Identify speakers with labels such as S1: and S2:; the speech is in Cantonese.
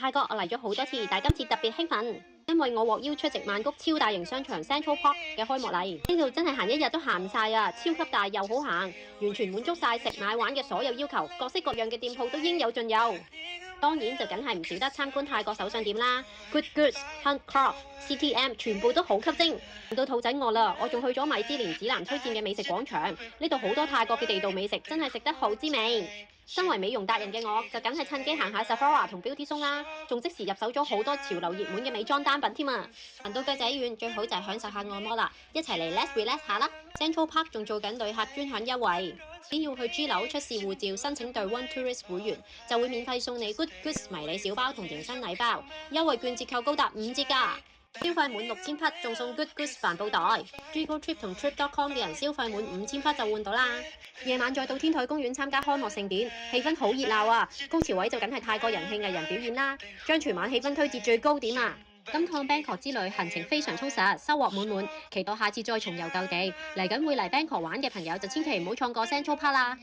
S1: 泰國我嚟咗好多次，但今次特別興奮，因為我獲邀出席曼谷超大型商場 Central Park 嘅開幕禮。呢度真係行一日都行唔晒啊！超級大又好行，完全滿足晒食買玩嘅所有要求，各式各樣嘅店鋪都應有盡有。當然就梗係唔少得參觀泰國手信店啦 ，Good Goods、Handcraft、CTM 全部都好吸睛。到肚仔餓啦，我仲去咗米芝蓮指南推薦嘅美食廣場，呢度好多泰國嘅地道美食，真係食得好滋味。身為美容達人嘅我，就梗係趁機行下 Sephora 同 Beauty Zone 啦，仲即時入手咗好多潮流熱門嘅美妝單品添啊！行到腳仔軟，最好就係享受下按摩啦，一齊嚟 Let's Relax 下啦 ！Central Park 仲做緊旅客專享優惠，只要去 G 樓出示護照，申請對 One Tourist 會員，就會免費送你 Good Goods 迷你小包同迎新禮包，優惠券折扣高達5折㗎！消費滿6000匹仲送 Good Goods 帆布袋 ，Trigo Trip 同 Trip.com 嘅人消費滿5000匹就換到啦。夜晚再到天台公園參加開幕盛典，氣氛好熱鬧啊！高潮位就梗係泰國人氣藝人表演啦，將全晚氣氛推至最高點啊！今趟 Bangkok 之旅行程非常充實，收穫滿滿，期待下次再重遊舊地。嚟緊會嚟 Bangkok 玩嘅朋友就千祈唔好錯過 Central Park 啦！